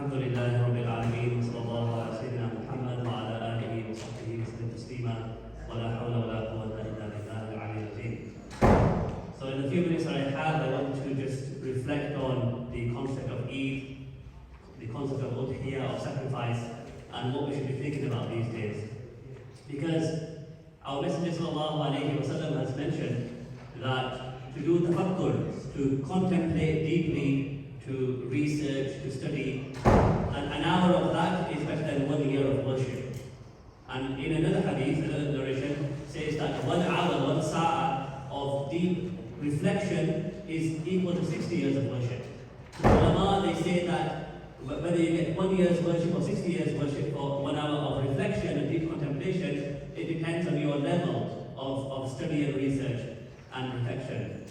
الحمد لله رب العالمين وصلى الله على سيدنا محمد وعلى آله وصحبه وسلم تسليما ولا حول ولا قوة إلا بالله العلي العظيم. So in the few minutes that I have, I want to just reflect on the concept of Eid, the concept of ul-Adha, of sacrifice, and what we should be thinking about these days. Because our Messenger sallallahu alayhi wa sallam has mentioned that to do tafakkur, to contemplate deeply, to research, to study, an hour of that is better than 1 year of worship. And in another hadith, another narration says that 1 hour, 1 sa'a of deep reflection is equal to 60 years of worship. The ulama, they say that whether you get 1 year's worship or 60 years worship or 1 hour of reflection and deep contemplation, it depends on your level of study and research and reflection.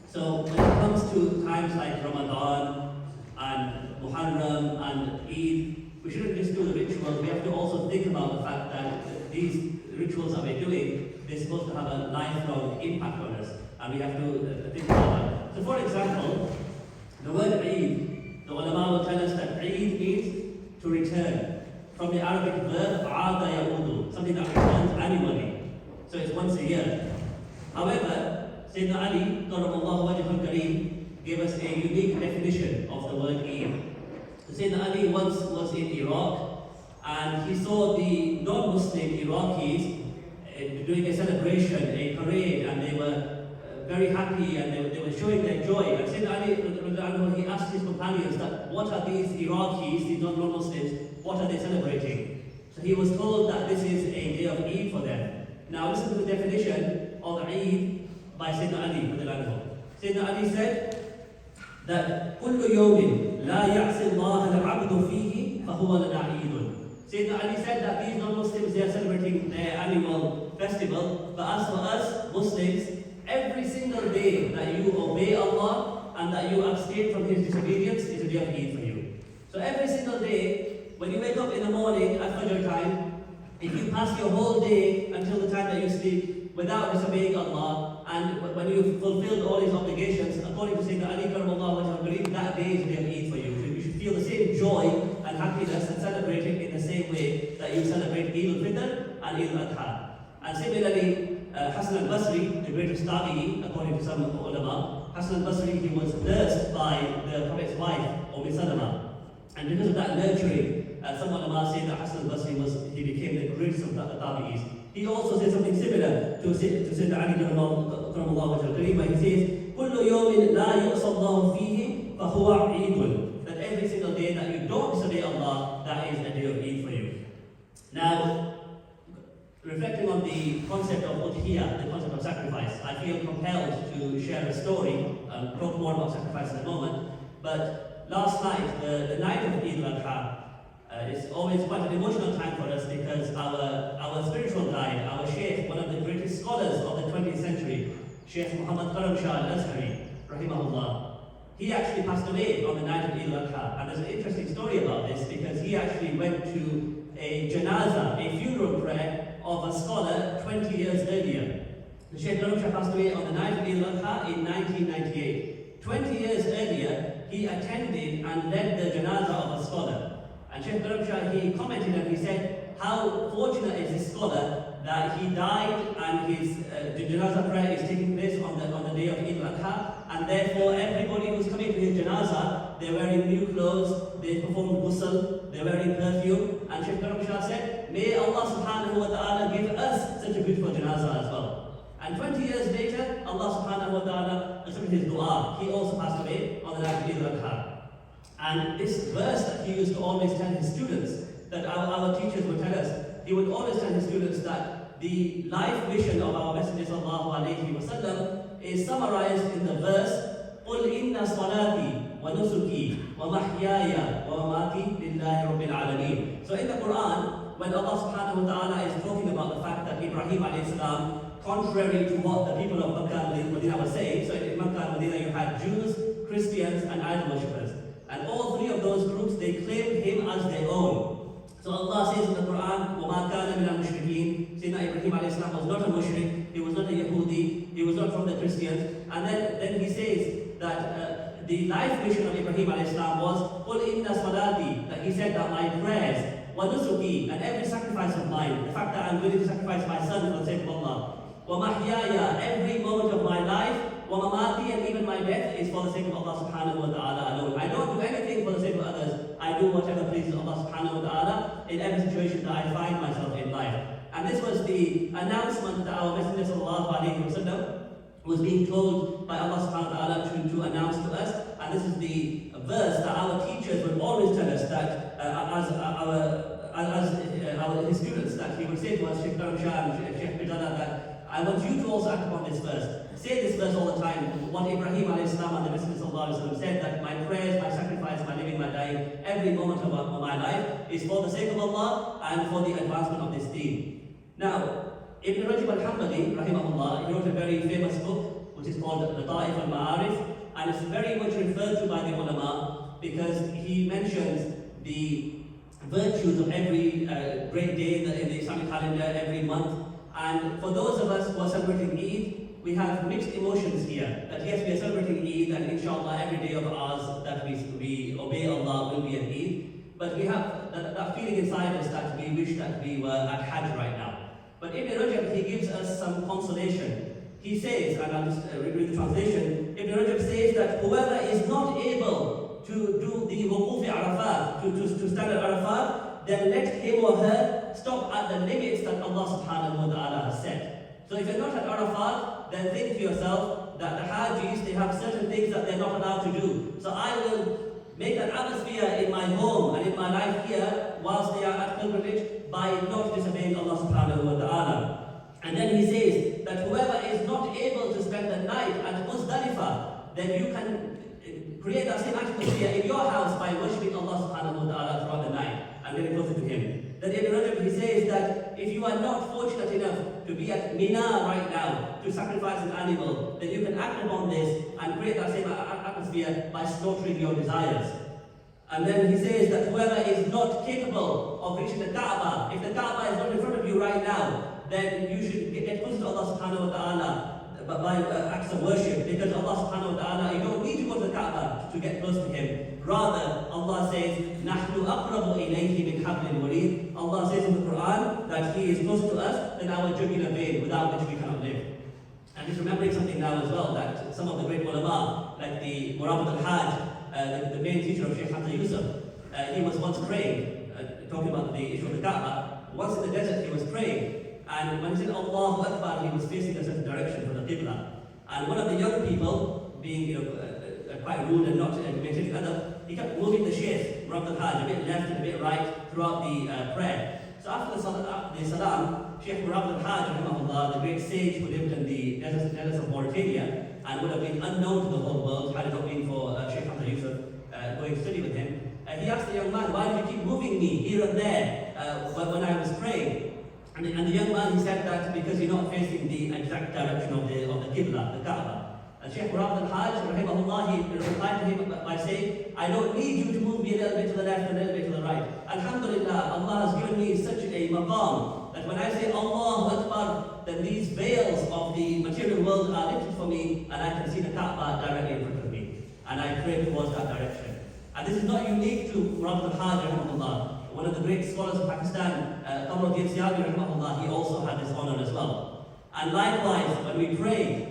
So when it comes to times like Ramadan and Muharram and Eid, we shouldn't just do the rituals, we have to also think about the fact that these rituals that we're doing, they're supposed to have a lifelong impact on us, and we have to think about that. So for example, the word Eid, the ulama will tell us that Eid means to return, from the Arabic verb Aada Yaudu, something that returns annually. So it's once a year. However, Sayyidina Ali, Karramallahu wajhul Kareem, gave us a unique definition of the word Eid. So Sayyidina Ali once was in Iraq, and he saw the non-Muslim Iraqis doing a celebration, a parade, and they were very happy, and they were showing their joy. And Sayyidina Ali, he asked his companions that, what are these Iraqis, these non-Muslims, what are they celebrating? So he was told that this is a day of Eid for them. Now listen to the definition of Eid by Sayyidina Ali. Sayyidina Ali said that كل يوم لا يعصي الله العبد فيه فهو لنا عيد. Sayyidina Ali said that these non-Muslims, they are celebrating their annual festival, but as for us Muslims, every single day that you obey Allah and that you abstain from His disobedience is a day of Eid for you. So every single day, when you wake up in the morning at Fajr time, if you pass your whole day until the time that you sleep without disobeying Allah, and when you've fulfilled all His obligations, according to Sayyidina Ali Karramallahu wajhul Kareem, that day is a day of Eid for you. So you should feel the same joy and happiness and celebrate it in the same way that you celebrate Eid al-Fitr and Eid al-Adha. And similarly, Hasan al-Basri, the greatest tabi'i, according to some ulama, Hasan al-Basri, he was nursed by the Prophet's wife, Salama. And because of that nurturing, some ulama say that Hasan al-Basri he became the greatest of the tabi'is. He also said something similar to Sayyidina Ali Karramallahu wajhul Kareem, where he says, كل يوم لا يعصى الله فيه فهو عيد. That every single day that you don't disobey Allah, that is a day of Eid for you. Now, reflecting on the concept of udhiyah, the concept of sacrifice, I feel compelled to share a story. I'll talk more about sacrifice in a moment. But last night, the night of Eid al-Adha, it's always quite an emotional time for us because our spiritual guide, our Shaykh, one of the greatest scholars of the 20th century, Shaykh Muhammad Al-Azhari, rahimahullah, he actually passed away on the night of Eid al-Adha. And there's an interesting story about this because he actually went to a janazah, a funeral prayer of a scholar 20 years earlier. The Shaykh passed away on the night of Eid al-Adha in 1998. 20 years earlier, he attended and led the janazah of a scholar. And Shaykh he commented and he said, how fortunate is this scholar that he died and his the janazah prayer is taking place on the day of Eid al-Adha, and therefore everybody who's coming to his janazah, they're wearing new clothes, they perform ghusl, they're wearing perfume. And Shaykh said, may Allah subhanahu wa ta'ala give us such a beautiful janazah as well. And 20 years later, Allah subhanahu wa ta'ala accepted his dua. He also passed away on the night of Eid al-Adha. And this verse that he used to always tell his students, that our teachers would tell us, he would always tell his students that the life mission of our Messenger sallallahu alayhi wa sallam is summarized in the verse, قُلْ إِنَّ صَلَاتِي وَنُسُكِي وَمَحْيَايَ وَمَمَاتِي لِلَّهِ رَبِّ الْعَالَمِينَ. So in the Quran, when Allah subhanahu wa ta'ala is talking about the fact that Ibrahim alayhi salam, contrary to what the people of Makkah and Medina were saying, so in Makkah and Medina you had Jews, Christians and idol worshippers. And all three of those groups, they claimed him as their own. So Allah says in the Quran, وَمَا كَانَ مِنَ الْمُشْرِكِينَ. Sayyidina Ibrahim alayhi salam was not a mushrik, he was not a Yahudi, he was not from the Christians. And then he says that the life mission of Ibrahim alayhi salam was قُلْ إِنَّ صَلَاتِي, that he said that my prayers, وَنُسُكِي, and every sacrifice of mine, the fact that I'm willing to sacrifice my son for the sake of Allah, وَمَحْيَايَ, every moment of my life, وَمَمَاتِي, and even my death is for the sake of Allah subhanahu wa ta'ala alone. I don't do anything for the sake of others. I do whatever pleases Allah subhanahu wa ta'ala in every situation that I find myself in life. And this was the announcement that our Messenger sallallahu alayhi wa sallam was being told by Allah subhanahu wa ta'ala to announce to us. And this is the verse that our teachers would always tell us that as his students, that he would say to us, Shaykh and Shaykh Bidala, that I want you to also act upon this verse. Say this verse all the time. What Ibrahim alayhi salam and the Messenger sallallahu alayhi wa sallam said, that my prayers, my sacrifice, my living, my dying, every moment of my life is for the sake of Allah and for the advancement of this deen. Now, Ibn Rajab al-Hanbali, rahimahullah, he wrote a very famous book which is called Lata'if al-Ma'arif, and it's very much referred to by the ulama because he mentions the virtues of every great day in the Islamic calendar, every month. And for those of us who are celebrating Eid, we have mixed emotions here. That yes, we are celebrating Eid, and inshallah every day of ours that we obey Allah will be an Eid. But we have that feeling inside us that we wish that we were at Hajj right now. But Ibn Rajab, he gives us some consolation. He says, and I'll just read the translation, Ibn Rajab says that whoever is not able to do the wuquf Arafat, to stand at Arafat, then let him or her stop at the limits that Allah subhanahu wa ta'ala has set. So if you're not at Arafat, then think to yourself that the Hajis, they have certain things that they're not allowed to do. So I will make an atmosphere in my home and in my life here whilst they are at pilgrimage by not disobeying Allah subhanahu wa ta'ala. And then he says that whoever is not able to spend the night at Muzdalifah, then you can create that same atmosphere in your house by worshipping Allah subhanahu wa ta'ala throughout the night and getting closer to Him. Then Ibn Rajab, he says that if you are not fortunate enough to be at Mina right now to sacrifice an animal, then you can act upon this and create that same atmosphere by slaughtering your desires. And then he says that whoever is not capable of reaching the Kaaba, if the Kaaba is not in front of you right now, then you should get close to Allah subhanahu wa ta'ala by acts of worship, because Allah subhanahu wa ta'ala, you don't need to go to the Kaaba to get close to Him. Rather, Allah says, نَحْنُ أَقْرَبُ إِلَيْهِ مِنْ حَبْلِ الْوَرِيدِ. Allah says in the Quran that He is close to us than our jugular vein, without which we cannot live. And just remembering something now as well, that some of the great ulama, like the Murabit al-Hajj, the main teacher of Shaykh Hamza Yusuf, he was once praying, talking about the issue of the Kaaba. Once in the desert, he was praying. And when he said Allahu Akbar, he was facing a certain direction for the Qibla. And one of the young people, being quite rude and not maintaining adab, he kept moving the Shaykh, Murabit al-Hajj, a bit left and a bit right throughout the prayer. So after the salam, Shaykh Murabit al-Hajj, rahimahullah, the great sage who lived in the deserts of Mauritania and would have been unknown to the whole world had it not been for Shaykh Hamza Yusuf going to study with him. He asked the young man, why did you keep moving me here and there when I was praying? And the young man, he said that because you're not facing the exact direction of the Qibla, the Kaaba. And Shaykh Murabit al-Hajj, rahimahullah, he replied to him by saying, I don't need you to move me a little bit to the left and a little bit to the right. Alhamdulillah, Allah has given me such a maqam that when I say Allahu Akbar, then these veils of the material world are lifted for me and I can see the Kaaba directly in front of me. And I pray towards that direction. And this is not unique to Murabit al-Hajj, rahimahullah. One of the great scholars of Pakistan, Qamruddin Siyabi, rahimahullah, he also had this honor as well. And likewise, when we pray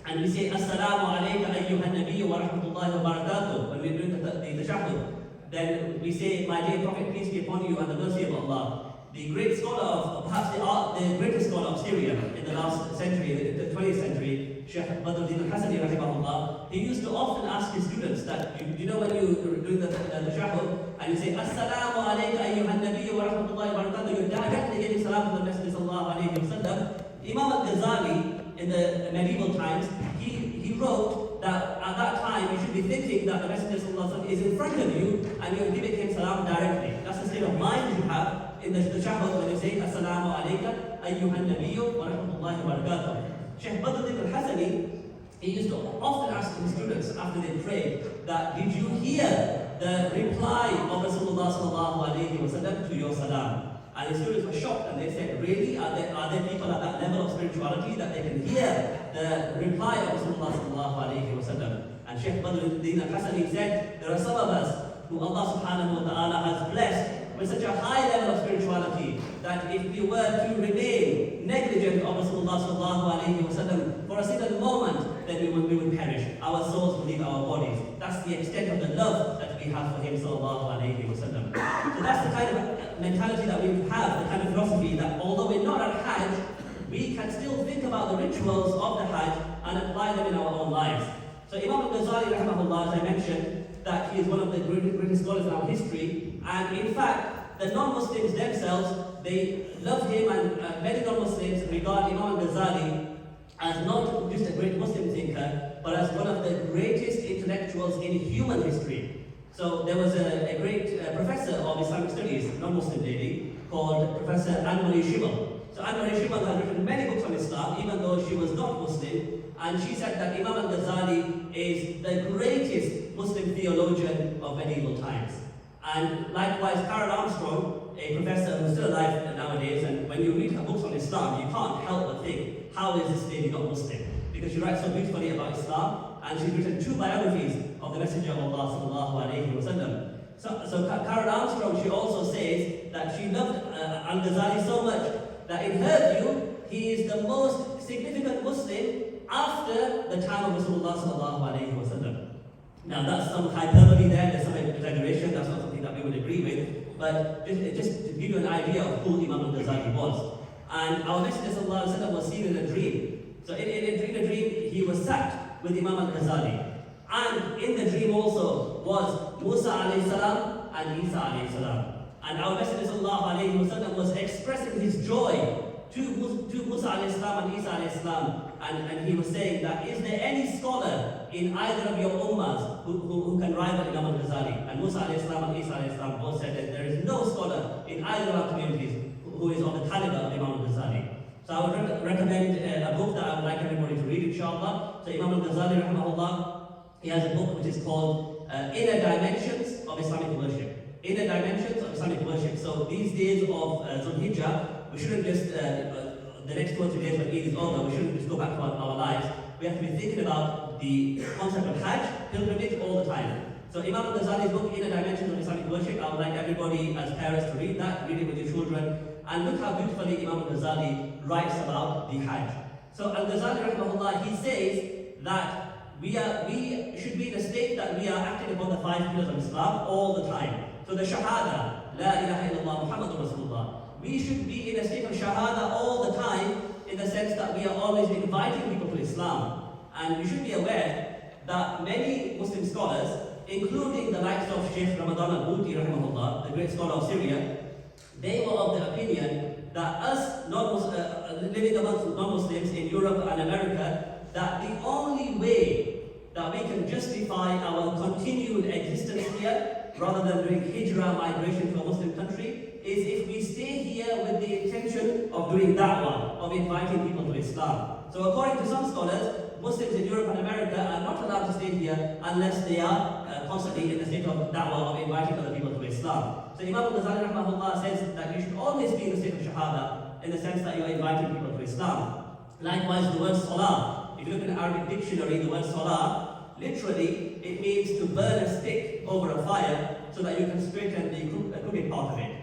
and we say Assalamu alayka ayyuhan nabiyyu wa rahmatullahi wa barakatuh, when we do the tashahhud, then we say, my dear Prophet, peace be upon you and the mercy of Allah. The great scholar of, perhaps the greatest scholar of Syria in the last century, the 20th century, Shaykh Badruddin al-Hasani, rahimahullah, he used to often ask his students that, you know when you do the tashahhud, and you say, Assalamu alayka ayyuhan nabiyyu wa rahmatullahi wa barakatuh, you're directly giving salam to the Messenger sallallahu alayhi wa sallam. Imam al-Ghazali, in the medieval times, he wrote that at that time you should be thinking that the Messenger sallallahu alayhi wa sallam is in front of you and you're giving him salam directly. That's the state of mind you have in the tashahhud when you say, Assalamu alayka ayyuhan nabiyyu wa rahmatullahi wa barakatuh. Shaykh Badruddin al-Hasani, he used to often ask his students after they prayed that, did you hear the reply of Rasulullah sallallahu alayhi wa sallam to your salam? And his students were shocked and they said, really? Are there people at that level of spirituality that they can hear the reply of Rasulullah sallallahu alayhi wa sallam? And And Shaykh Badruddin al-Hasani said, there are some of us who Allah subhanahu wa ta'ala has blessed with such a high level of spirituality that if we were to remain negligent of Rasulullah sallallahu alayhi wa sallam for a single moment, then we would perish. Our souls will leave our bodies. That's the extent of the love that we have for him sallallahu alayhi wa sallam. So that's the kind of mentality that we have, the kind of philosophy that although we're not at Hajj, we can still think about the rituals of the Hajj and apply them in our own lives. So Imam al-Ghazali rahimahullah, as I mentioned, that he is one of the greatest scholars in our history, and in fact, the non-Muslims themselves, they love him, and many non-Muslims regard Imam al-Ghazali as not just a great Muslim thinker, but as one of the greatest intellectuals in human history. So there was a great professor of Islamic studies, non-Muslim lady, called Professor Anne-Marie Schimmel. So Anne-Marie Schimmel has written many books on Islam, even though she was not Muslim, and she said that Imam al-Ghazali is the greatest Muslim theologian of medieval times. And likewise, Karen Armstrong, a professor who's still alive nowadays, and when you read her books on Islam, you can't help but think, how is this lady not Muslim? Because she writes so beautifully about Islam, and she's written 2 biographies of the Messenger of Allah sallallahu alayhi wa sallam. So Karen Armstrong, she also says that she loved al-Ghazali so much that in her view, he is the most significant Muslim after the time of Rasulullah sallallahu alayhi wa sallam. Now that's some hyperbole there, there's some exaggeration, that's not something that we would agree with, but just to give you an idea of who Imam al-Ghazali was. And our Messenger sallallahu alayhi wa sallam was seen in a dream. So in a dream, he was sat with Imam al-Ghazali. And in the dream also was Musa alayhi salam and Isa alayhi salam. And our Messenger sallallahu alayhi wa sallam was expressing his joy to Musa alayhi salam and Isa alayhi salam. And he was saying that, is there any scholar in either of your ummahs who can rival Imam al-Ghazali? And Musa alayhi salam and Isa alayhi salam both said that there is no scholar in either of our communities who is of the caliber of Imam al-Ghazali. So I would recommend a book that I would like everybody to read, inshallah. So Imam al-Ghazali rahimahullah, he has a book which is called Inner Dimensions of Islamic Worship. Inner Dimensions of Islamic Worship. So these days of Zulhijjah, we shouldn't just the next 2 or 3 days when Eid is over, we shouldn't just go back to our lives. We have to be thinking about the concept of Hajj, pilgrimage, all the time. So Imam al-Ghazali's book, Inner Dimensions of Islamic Worship, I would like everybody as parents to read that, read it with your children, and look how beautifully Imam al-Ghazali writes about the Hajj. So al-Ghazali rahimahullah, he says that we should be in a state that we are acting upon the 5 pillars of Islam all the time. So the Shahada, La ilaha illallah Muhammadur Rasulullah. We should be in a state of Shahada all the time, in the sense that we are always inviting people to Islam. And we should be aware that many Muslim scholars, including the likes of Shaykh Ramadan al-Houthi rahimahullah, the great scholar of Syria, they were of the opinion that us living amongst non-Muslims in Europe and America, that the only way that we can justify our continued existence here, rather than doing hijrah, migration to a Muslim country, is if we stay here with the intention of doing da'wah, of inviting people to Islam. So according to some scholars, Muslims in Europe and America are not allowed to stay here unless they are constantly in the state of da'wah, of inviting other people to Islam. So Imam al-Ghazali rahimahullah says that you should always be in the state of shahada, in the sense that you are inviting people to Islam. Likewise, the word salah, if you look in the Arabic dictionary, the word salah, literally, it means to burn a stick over a fire so that you can straighten the crooked part of it.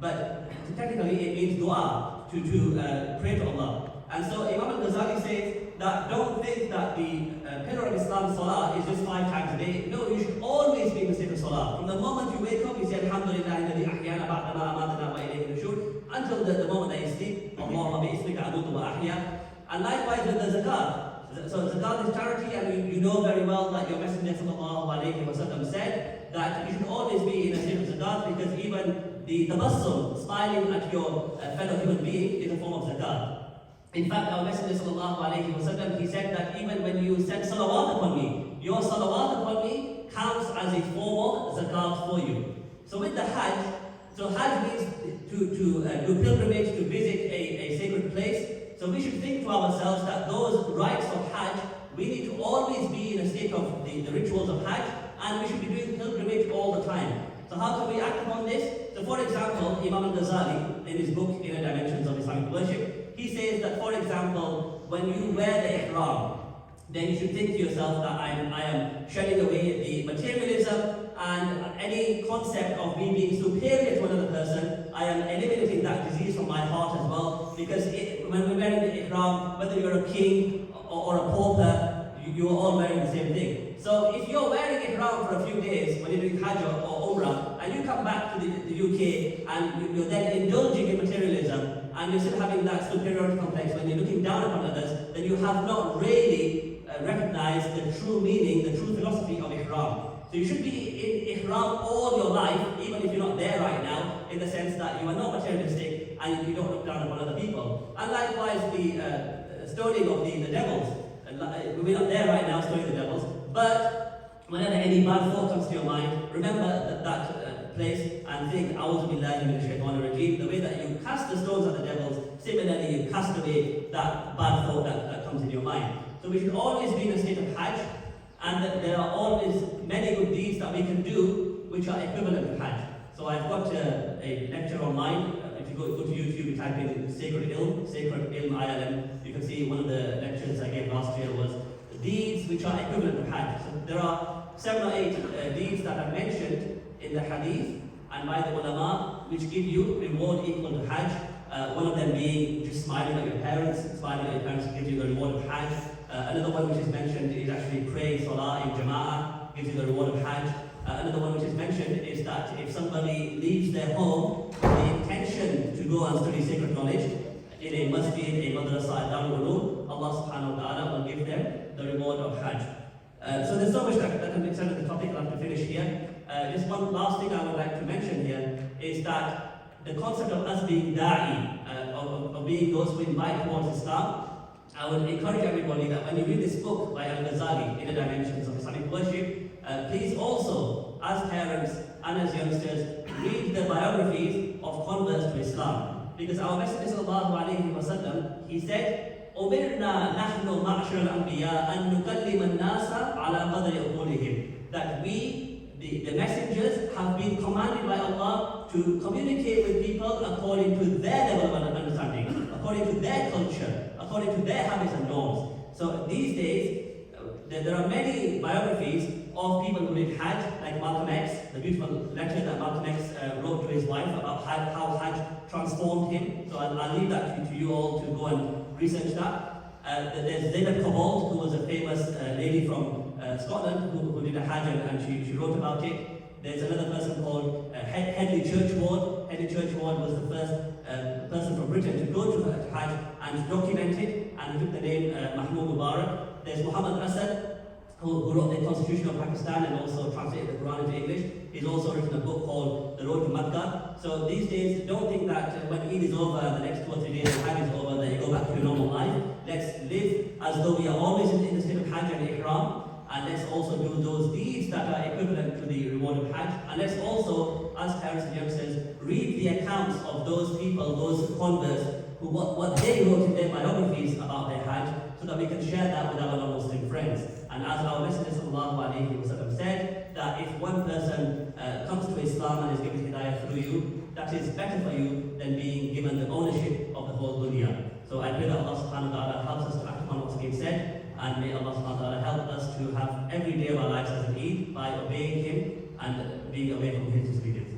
But technically, it means dua, to pray to Allah. And so Imam al-Ghazali says that don't think that the pillar of Islam, salah, is just 5 times a day. No, you should always be in the state of salah. From the moment you wake up, you say Alhamdulillah alladhi ahyana ba'da ma amatana wa ilayhi nushur, until the moment that you sleep, Allahumma bi'ismika amutu wa ahya. And likewise with the zakat. So zakat is charity, and you know very well that your Messenger sallallahu alayhi wa sallam said that you should always be in a state of zakat, because even the tabassum, smiling at your fellow human being, is a form of zakat. In fact, our Messenger sallallahu alayhi wa sallam, he said that even when you send salawat upon me, your salawat upon me counts as a form of zakat for you. So with the Hajj, so Hajj means to do pilgrimage, to visit a sacred place. So we should think to ourselves that those rites of Hajj, we need to always be in a state of the rituals of Hajj, and we should be doing pilgrimage all the time. So how can we act upon this? So for example, Imam al-Ghazali, in his book, Inner Dimensions of Islamic Worship, he says that, for example, when you wear the ihram, then you should think to yourself that I am shedding away the materialism and any concept of me being superior to another person. I am eliminating that disease from my heart as well, because when we're wearing the ihram, whether you're a king or a pauper, you're all wearing the same thing. So if you're wearing ihram for a few days when you're doing Hajj or Umrah, and you come back to the UK and you're then indulging in materialism, and you're still having that superiority complex when you're looking down upon others, then you have not really recognized the true meaning, the true philosophy of ihram. So you should be in ihram all your life, even if you're not there right now, in the sense that you are not materialistic and you don't look down upon other people. And likewise, the stoning of the devils. We're not there right now stoning the devils, but whenever any bad thought comes to your mind, remember that place and think, A'udhu billahi minash shaitanir rajeem. The way that you cast the stones at the devils, similarly you cast away that bad thought that comes in your mind. So we should always be in a state of Hajj, and that there are always many good deeds that we can do which are equivalent to Hajj. So I've got a lecture online. If you go to YouTube, you type in Sacred Ilm ILM, you can see one of the lectures I gave last year was deeds which are equivalent to Hajj. So there are 7 or 8 deeds that are mentioned in the Hadith and by the ulama which give you reward equal to Hajj. One of them being just smiling at your parents. Smiling at your parents gives you the reward of Hajj. Another one which is mentioned is actually praying Salah in Jama'ah, gives you the reward of Hajj. Another one which is mentioned is that if somebody leaves their home with the intention to go and study sacred knowledge in a masjid, a madrasa, a darul ulum, Allah subhanahu wa ta'ala will give them the reward of Hajj. So there's so much that can be said on the topic. I'll have to finish here. Just one last thing I would like to mention here is that the concept of us being da'i, of being those who invite towards Islam, I would encourage everybody that when you read this book by Al-Azhari, Inner Dimensions of Islamic Worship, please also, as parents and as youngsters, read the biographies of converts to Islam. Because our Messenger sallallahu alayhi wa sallam, he said, "Umirna nahnu ma'ashar al-anbiya an nukallim an-nasa ala qadri uqulihim." That we, the messengers, have been commanded by Allah to communicate with people according to their level of understanding, according to their culture, according to their habits and norms. So these days, there are many biographies of people who did Hajj, like Malcolm X, the beautiful letter that Malcolm X wrote to his wife about how Hajj transformed him. So I'll leave that to you all to go and research that. There's Zainab Cobalt, who was a famous lady from Scotland who did a Hajj, and she wrote about it. There's another person called Hedley Churchward. Hedley Churchward was the first person from Britain to go to Hajj and document it, and he took the name Mahmoud Mubarak. There's Muhammad Asad, who wrote the Constitution of Pakistan and also translated the Quran into English. He's also written a book called The Road to Makkah. So these days, don't think that when Eid is over, the next 2 or 3 days of Hajj is over, that you go back to your normal life. Let's live as though we are always in the state of Hajj and Ihram. And let's also do those deeds that are equivalent to the reward of Hajj. And let's also, as parents and youngsters, read the accounts of those people, those converts, who what they wrote in their biographies about their Hajj, so that we can share that with our non-Muslim friends. And as our Messenger sallallahu alayhi wa sallam said, that if one person comes to Islam and is given hidayah through you, that is better for you than being given the ownership of the whole dunya. So I pray that Allah subhanahu wa ta'ala helps us to act upon what's being said, and may Allah subhanahu wa ta'ala help us to have every day of our lives as an Eid by obeying Him and being away from His disobedience.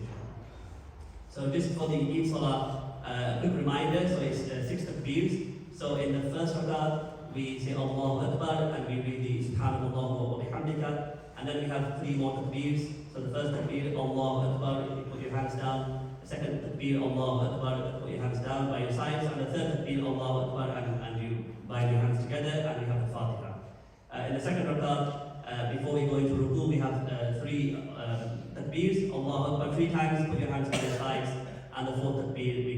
So just for the Eid Salah, a quick reminder, so it's 6 takbeers. So in the first rak'ah, we say Allahu Akbar and we read the Subhanallah wa bihamdika, and then we have 3 more takbeers. So the first takbeer, Allahu Akbar, you put your hands down. The second takbeer, Allahu Akbar, put your hands down by your sides. And the third takbeer, Allahu Akbar, and you bind your hands together, and we have the Fatiha. In the second rak'ah, before we go into ruku, we have 3 takbeers, Allahu Akbar 3 times, put your hands by your sides, and the fourth takbeer, we